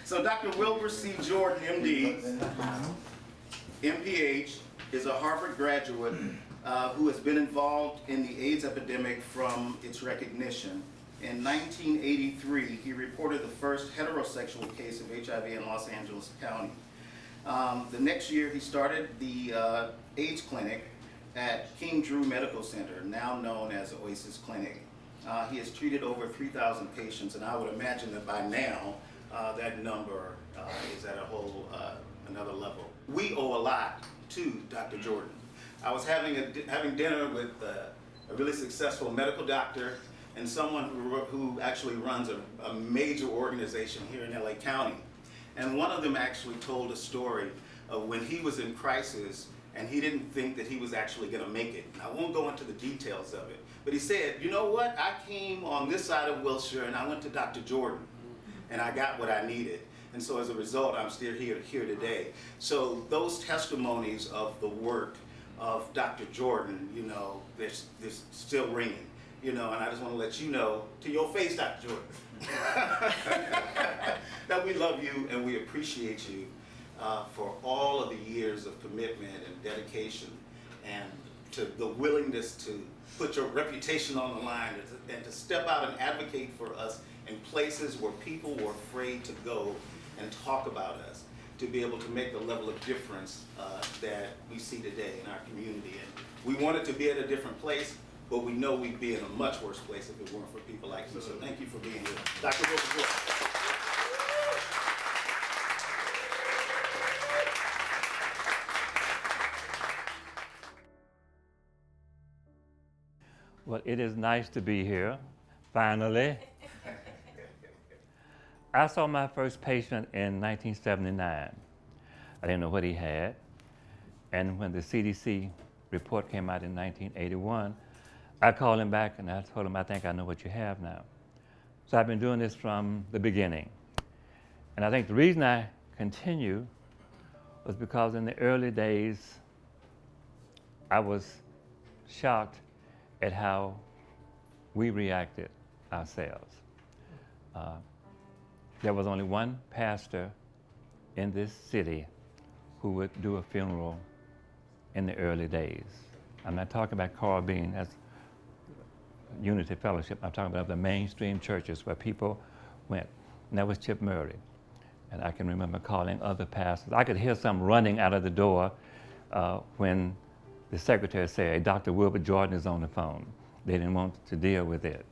So Dr. Wilbert C. Jordan, MD, MPH, is a Harvard graduate who has been involved in the AIDS epidemic from its recognition. In 1983, he reported the first heterosexual case of HIV in Los Angeles County. The next year, he started the AIDS clinic at King Drew Medical Center, now known as OASIS Clinic. He has treated over 3,000 patients, and I would imagine that by now, that number is at a whole another level. We owe a lot to Dr. Jordan. I was having dinner with a really successful medical doctor and someone who actually runs a major organization here in LA County. And one of them actually told a story of when he was in crisis and he didn't think that he was actually going to make it. And I won't go into the details of it, but he said, you know what, I came on this side of Wilshire and I went to Dr. Jordan and I got what I needed. And so as a result, I'm still here today. So those testimonies of the work of Dr. Jordan, you know, they're still ringing, you know, and I just want to let you know, to your face, Dr. Jordan, that we love you and we appreciate you for all of the years of commitment and dedication and to the willingness to put your reputation on the line and to step out and advocate for us in places where people were afraid to go and talk about us, to be able to make the level of difference that we see today in our community. And we want it to be at a different place, but we know we'd be in a much worse place if it weren't for people like you. So thank you for being here. Dr. Wilbert. Well, it is nice to be here, finally. I saw my first patient in 1979. I didn't know what he had. And when the CDC report came out in 1981, I called him back and I told him, I think I know what you have now. So I've been doing this from the beginning. And I think the reason I continue was because in the early days, I was shocked at how we reacted ourselves. There was only one pastor in this city who would do a funeral in the early days. I'm not talking about Carl Bean as Unity Fellowship. I'm talking about the mainstream churches where people went. And that was Chip Murray. And I can remember calling other pastors. I could hear some running out of the door when the secretary said, hey, Dr. Wilbert Jordan is on the phone. They didn't want to deal with it.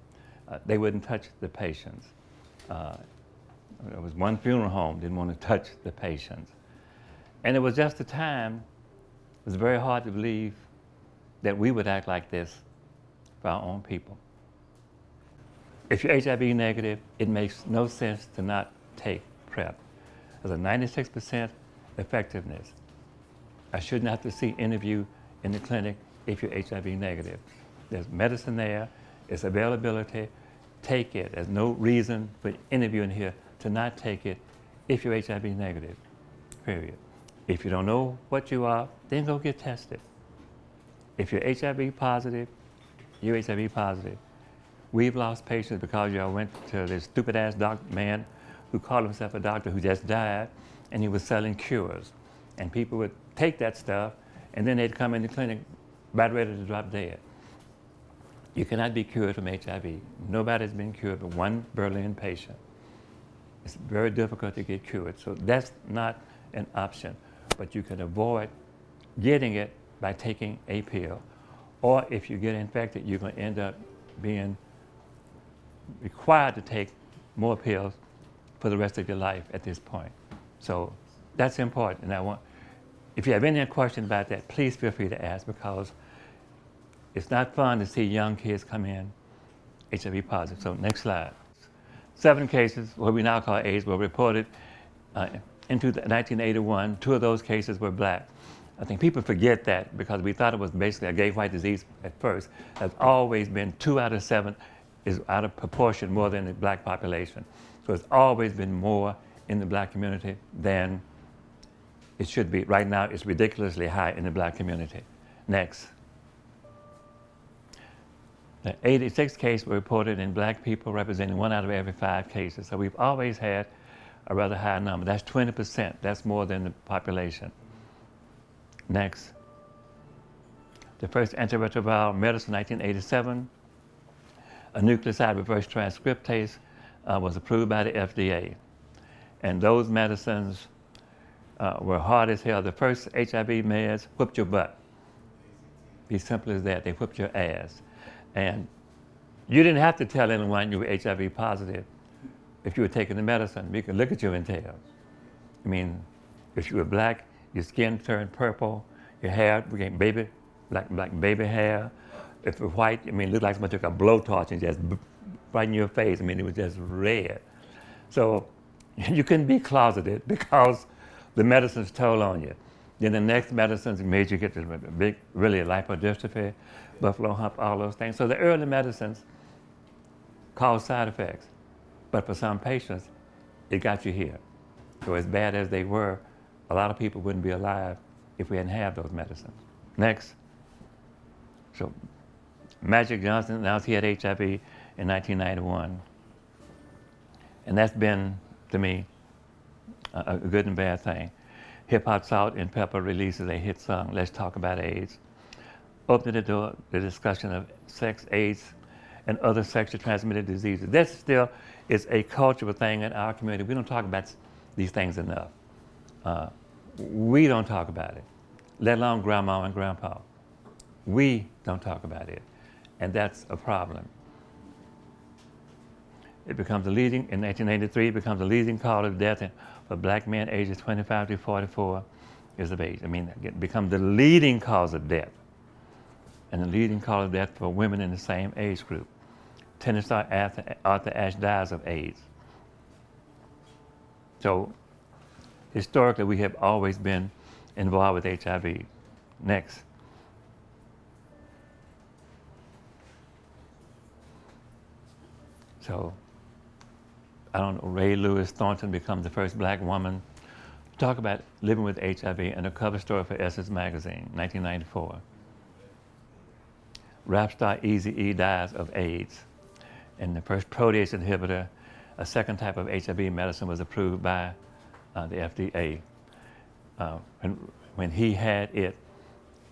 They wouldn't touch the patients. There was one funeral home, didn't want to touch the patients. And it was just a time, it was very hard to believe that we would act like this for our own people. If you're HIV negative, it makes no sense to not take PrEP. There's a 96% effectiveness. I shouldn't have to see any of you in the clinic if you're HIV negative. There's medicine there, it's availability, take it. There's no reason for any of you in here to not take it if you're HIV negative, period. If you don't know what you are, then go get tested. If you're HIV positive, you're HIV positive. We've lost patients because y'all went to this stupid ass man who called himself a doctor who just died, and he was selling cures. And people would take that stuff, and then they'd come in the clinic about ready to drop dead. You cannot be cured from HIV. Nobody's been cured but one Berlin patient. It's very difficult to get cured, so that's not an option. But you can avoid getting it by taking a pill. Or if you get infected, you're going to end up being required to take more pills for the rest of your life at this point. So that's important. And if you have any question about that, please feel free to ask, because it's not fun to see young kids come in HIV positive. So next slide. 7 cases, what we now call AIDS, were reported in 1981. 2 of those cases were black. I think people forget that because we thought it was basically a gay-white disease at first. Has always been 2 out of 7 is out of proportion more than the black population. So it's always been more in the black community than it should be. Right now, it's ridiculously high in the black community. Next. The 86 cases were reported in black people, representing 1 out of every 5 cases. So we've always had a rather high number. That's 20%. That's more than the population. Next. The first antiretroviral medicine, 1987, a nucleoside reverse transcriptase, was approved by the FDA. And those medicines were hard as hell. The first HIV meds whooped your butt. Be simple as that. They whooped your ass. And you didn't have to tell anyone you were HIV positive if you were taking the medicine. We could look at you and tell. I mean, if you were black, your skin turned purple, your hair became baby, like baby hair. If it was white, I mean, it looked like someone took a blowtorch and just right in your face. I mean, it was just red. So you couldn't be closeted because the medicines told on you. Then the next medicines made you get this big, really lipodystrophy, buffalo hump, all those things. So the early medicines caused side effects. But for some patients, it got you here. So as bad as they were, a lot of people wouldn't be alive if we hadn't had those medicines. Next. So Magic Johnson announced he had HIV in 1991. And that's been, to me, a good and bad thing. Hip Hop Salt and Pepper releases a hit song, Let's Talk About AIDS. Opened the door to the discussion of sex, AIDS, and other sexually transmitted diseases. This still is a cultural thing in our community. We don't talk about these things enough. We don't talk about it, let alone grandma and grandpa. We don't talk about it, and that's a problem. It becomes in 1983, it becomes the leading cause of death for black men ages 25 to 44 years of age. I mean, it becomes the leading cause of death, and the leading cause of death for women in the same age group. Tennis star Arthur Ashe dies of AIDS. So historically, we have always been involved with HIV. Next. So, I don't know, Ray Lewis Thornton becomes the first black woman to talk about living with HIV in a cover story for Essence magazine, 1994. Rap star Eazy-E dies of AIDS. And the first protease inhibitor, a second type of HIV medicine, was approved by the FDA. And when he had it,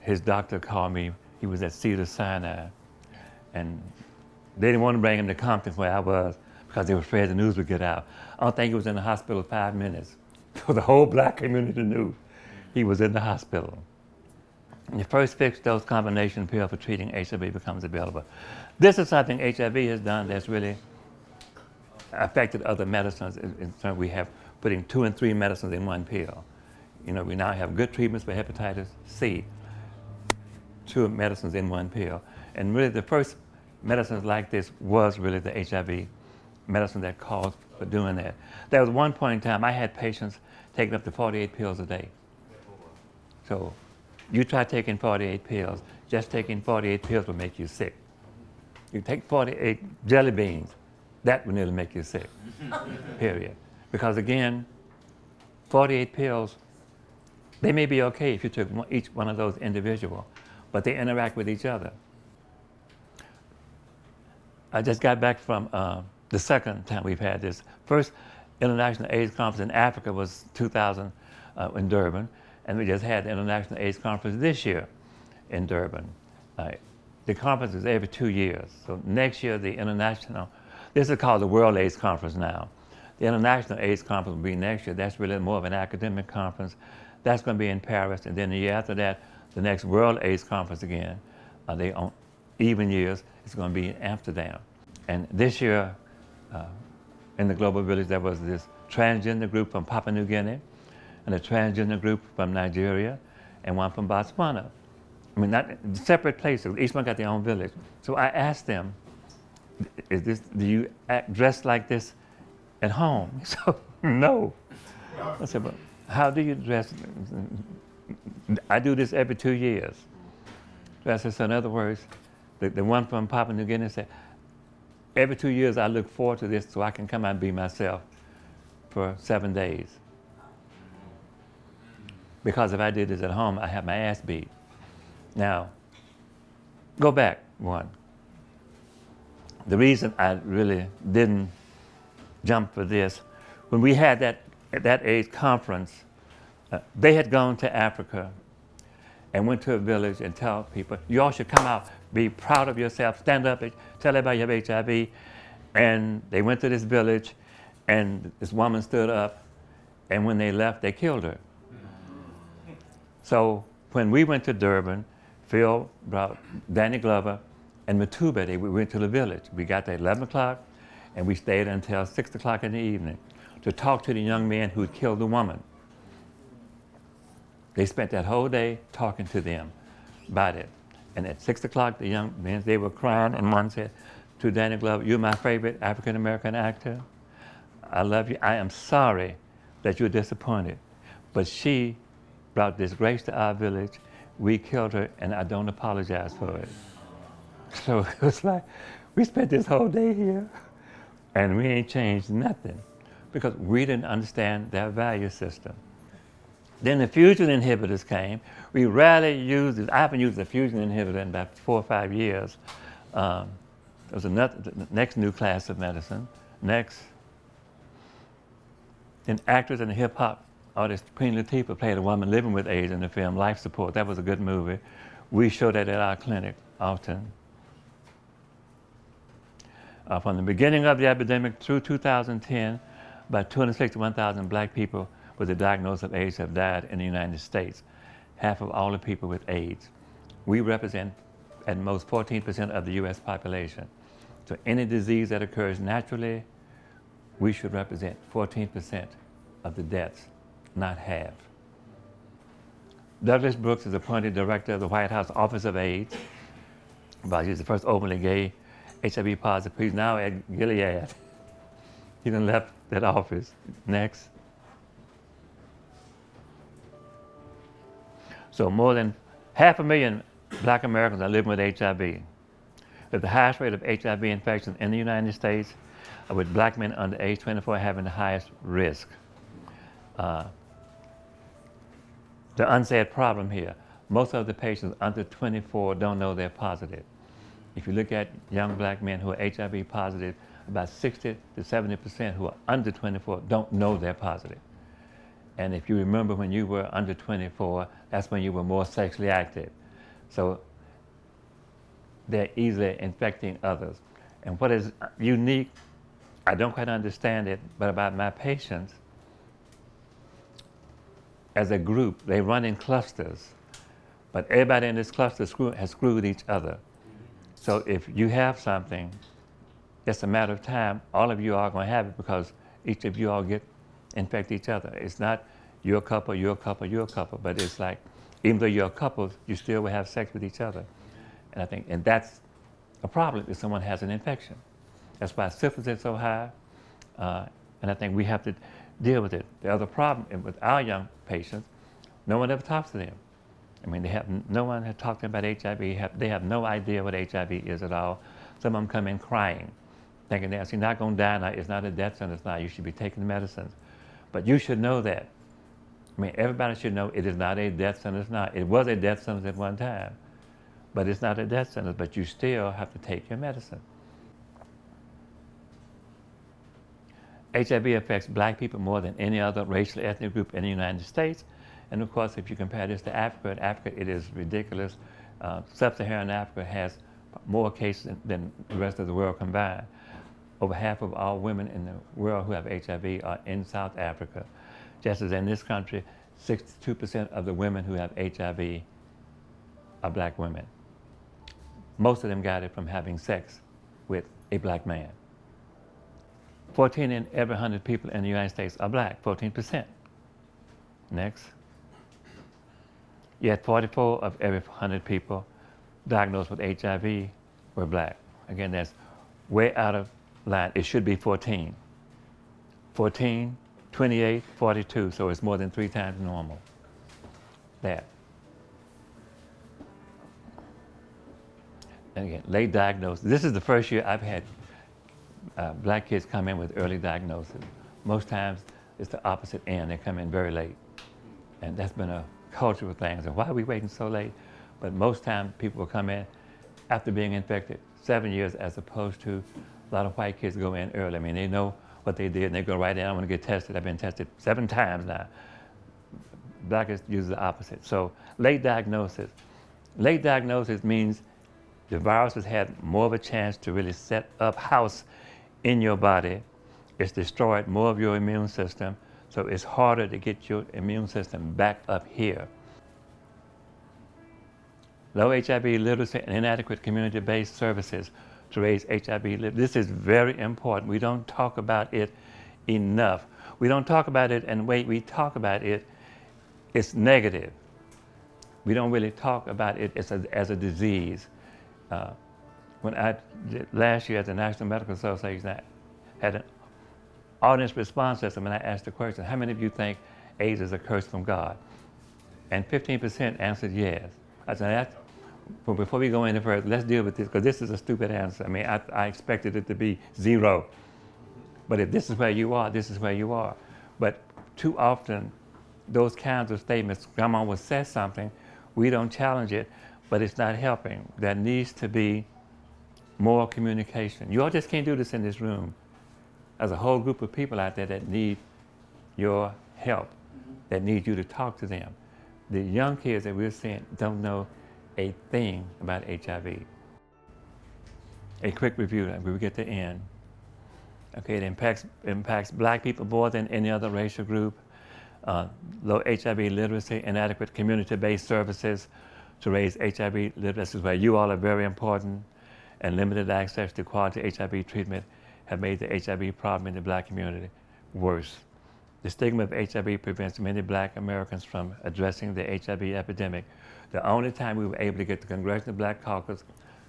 his doctor called me. He was at Cedars-Sinai, and they didn't want to bring him to Compton where I was because they were afraid the news would get out. I don't think he was in the hospital 5 minutes. So the whole black community knew he was in the hospital. And the first fixed-dose combination pill for treating HIV becomes available. This is something HIV has done that's really affected other medicines. In terms we have putting 2 and 3 medicines in one pill. You know, we now have good treatments for hepatitis C, 2 medicines in one pill. And really the first medicines like this was really the HIV medicine that called for doing that. There was one point in time I had patients taking up to 48 pills a day. So you try taking 48 pills, just taking 48 pills will make you sick. You take 48 jelly beans, that will nearly make you sick, period. Because again, 48 pills, they may be okay if you took each one of those individual, but they interact with each other. I just got back from the second time we've had this. First International AIDS Conference in Africa was 2000 in Durban, and we just had the International AIDS Conference this year in Durban. The conference is every 2 years. So next year, the international, this is called the World AIDS Conference now. The International AIDS Conference will be next year. That's really more of an academic conference. That's going to be in Paris, and then the year after that, the next World AIDS Conference again. They on even years, it's going to be in Amsterdam. And this year, in the Global Village, there was this transgender group from Papua New Guinea, and a transgender group from Nigeria, and one from Botswana. I mean, not separate places. Each one got their own village. So I asked them, do you act dressed like this at home? So, no. I said, but how do you dress? I do this every 2 years. So I said, so in other words, the one from Papua New Guinea said, every 2 years I look forward to this so I can come out and be myself for 7 days. Because if I did this at home, I have my ass beat. Now, go back one. The reason I really didn't jump for this, when we had that at that AIDS conference, they had gone to Africa and went to a village and tell people, you all should come out, be proud of yourself, stand up, and tell everybody you have HIV. And they went to this village, and this woman stood up, and when they left, they killed her. So when we went to Durban, Phil brought Danny Glover and Matuba. We went to the village. We got there at 11 o'clock, and we stayed until 6 o'clock in the evening to talk to the young man who had killed the woman. They spent that whole day talking to them about it. And at 6 o'clock, the young men, they were crying, and one said to Danny Glover, you're my favorite African-American actor. I love you. I am sorry that you're disappointed. But she brought disgrace to our village. We killed her, and I don't apologize for it. So it was like, we spent this whole day here, and we ain't changed nothing because we didn't understand their value system. Then the fusion inhibitors came. We rarely used it. I haven't used a fusion inhibitor in about 4 or 5 years. There was the next new class of medicine. Next, then actors in the hip hop artist Queen Latifah played a woman living with AIDS in the film Life Support. That was a good movie. We showed that at our clinic often. From the beginning of the epidemic through 2010, about 261,000 black people with a diagnosis of AIDS have died in the United States, half of all the people with AIDS. We represent at most 14% of the US population. So any disease that occurs naturally, we should represent 14% of the deaths, not half. Douglas Brooks is appointed director of the White House Office of AIDS. But he's the first openly gay HIV positive. He's now at Gilead. He done left that office. Next. So more than 500,000 black Americans are living with HIV. With the highest rate of HIV infections in the United States, with black men under age 24 having the highest risk. The unsaid problem here, most of the patients under 24 don't know they're positive. If you look at young black men who are HIV positive, about 60 to 70% who are under 24 don't know they're positive. And if you remember when you were under 24, that's when you were more sexually active. So they're easily infecting others. And what is unique, I don't quite understand it, but about my patients, as a group, they run in clusters, but everybody in this cluster has screwed each other. So if you have something, it's a matter of time, all of you are going to have it because each of you all infect each other. It's not your couple, your couple, your couple, but it's like, even though you're a couple, you still will have sex with each other. And that's a problem if someone has an infection. That's why syphilis is so high, and I think we have to deal with it. The other problem with our young patients, no one ever talks to them. I mean, no one has talked to them about HIV. They have no idea what HIV is at all. Some of them come in crying, thinking they're not going to die now. It's not a death sentence now. You should be taking the medicines. But you should know that. I mean, everybody should know it is not a death sentence now. It was a death sentence at one time, but it's not a death sentence, but you still have to take your medicine. HIV affects black people more than any other racial ethnic group in the United States. And of course, if you compare this to Africa, in Africa it is ridiculous. Sub-Saharan Africa has more cases than the rest of the world combined. Over half of all women in the world who have HIV are in South Africa. Just as in this country, 62% of the women who have HIV are black women. Most of them got it from having sex with a black man. 14 in every 100 people in the United States are black, 14%. Next. Yet 44 of every 100 people diagnosed with HIV were black. Again, that's way out of line. It should be 14. 14, 28, 42, so it's more than 3 times normal. That. And again, late diagnosis. This is the first year I've had black kids come in with early diagnosis. Most times it's the opposite end. They come in very late. And that's been a cultural thing. So why are we waiting so late? But most times people will come in after being infected 7 years, as opposed to a lot of white kids go in early. I mean, they know what they did, and they go right in, I want to get tested. I've been tested 7 times now. Blackest use the opposite. So late diagnosis. Late diagnosis means the virus has had more of a chance to really set up house in your body. It's destroyed more of your immune system, so it's harder to get your immune system back up here. Low HIV literacy and inadequate community-based services to raise HIV literacy. This is very important. We don't talk about it enough. We don't talk about it, and we talk about it, it's negative. We don't really talk about it as a disease. Last year at the National Medical Association, I had an audience response system, and I asked the question, how many of you think AIDS is a curse from God? And 15% answered yes. I said, well, before we go any further, let's deal with this, because this is a stupid answer. I mean, I expected it to be 0. But if this is where you are, this is where you are. But too often, those kinds of statements, someone will say something, we don't challenge it, but it's not helping. There needs to be more communication. You all just can't do this in this room. There's a whole group of people out there that need your help, that need you to talk to them. The young kids that we're seeing don't know a thing about HIV. A quick review, we will get to end. Okay, it impacts black people more than any other racial group. Low HIV literacy, inadequate community-based services to raise HIV literacy. This is where you all are very important, and limited access to quality HIV treatment have made the HIV problem in the black community worse. The stigma of HIV prevents many black Americans from addressing the HIV epidemic. The only time we were able to get the Congressional Black Caucus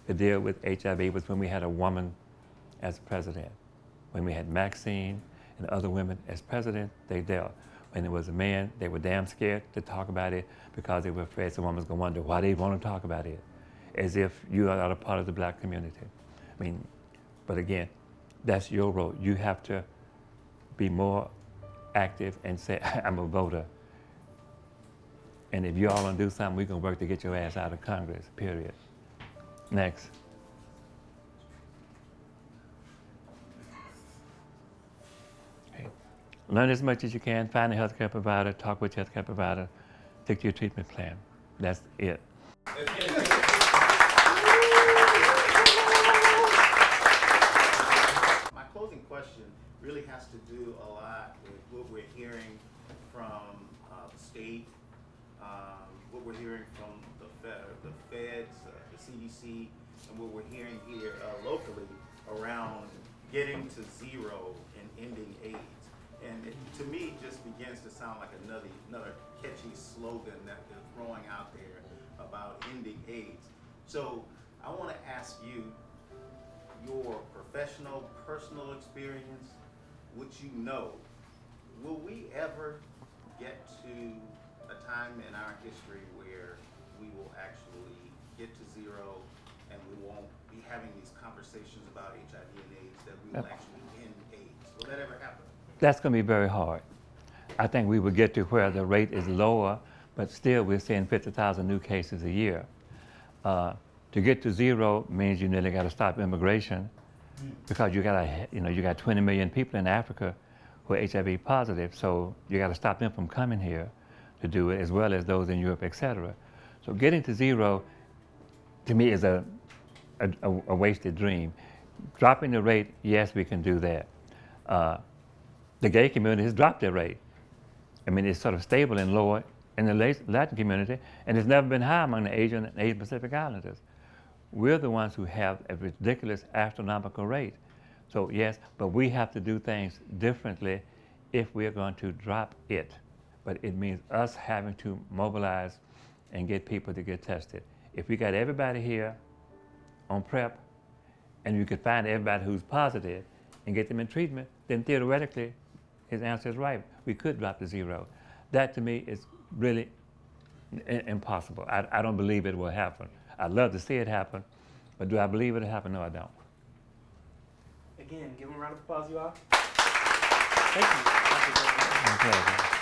to deal with HIV was when we had a woman as president. When we had Maxine and other women as president, they dealt. When there was a man, they were damn scared to talk about it because they were afraid someone was going to wonder why they want to talk about it, as if you are not a part of the black community. I mean, but again, that's your role. You have to be more active and say, I'm a voter. And if you all don't do something, we're going to work to get your ass out of Congress, period. Next. Okay. Learn as much as you can, find a healthcare provider, talk with your healthcare provider, stick to your treatment plan. That's it. My closing question really has to do a lot with what we're hearing from the state, what we're hearing from the feds, the CDC, and what we're hearing here locally around getting to zero and ending AIDS. And it, to me, just begins to sound like another catchy slogan that they're throwing out there about ending AIDS. So I want to ask you your professional, personal experience, what you know. Will we ever get to a time in our history where we will actually get to zero and we won't be having these conversations about HIV and AIDS, that we will actually end AIDS? Will that ever happen? That's going to be very hard. I think we will get to where the rate is lower, but still we're seeing 50,000 new cases a year. To get to zero means you nearly got to stop immigration, because you got 20 million people in Africa who are HIV positive, so you got to stop them from coming here to do it, as well as those in Europe, etc. So getting to zero, to me, is a wasted dream. Dropping the rate, yes, we can do that. The gay community has dropped their rate. I mean, it's sort of stable and lower in the Latin community, and it's never been high among the Asian and Asian Pacific Islanders. We're the ones who have a ridiculous astronomical rate. So yes, but we have to do things differently if we're going to drop it. But it means us having to mobilize and get people to get tested. If we got everybody here on PrEP, and you could find everybody who's positive and get them in treatment, then theoretically, his answer is right. We could drop to zero. That to me is really impossible. I don't believe it will happen. I'd love to see it happen, but do I believe it'll happen? No, I don't. Again, give them a round of applause, you all. Thank you. My pleasure.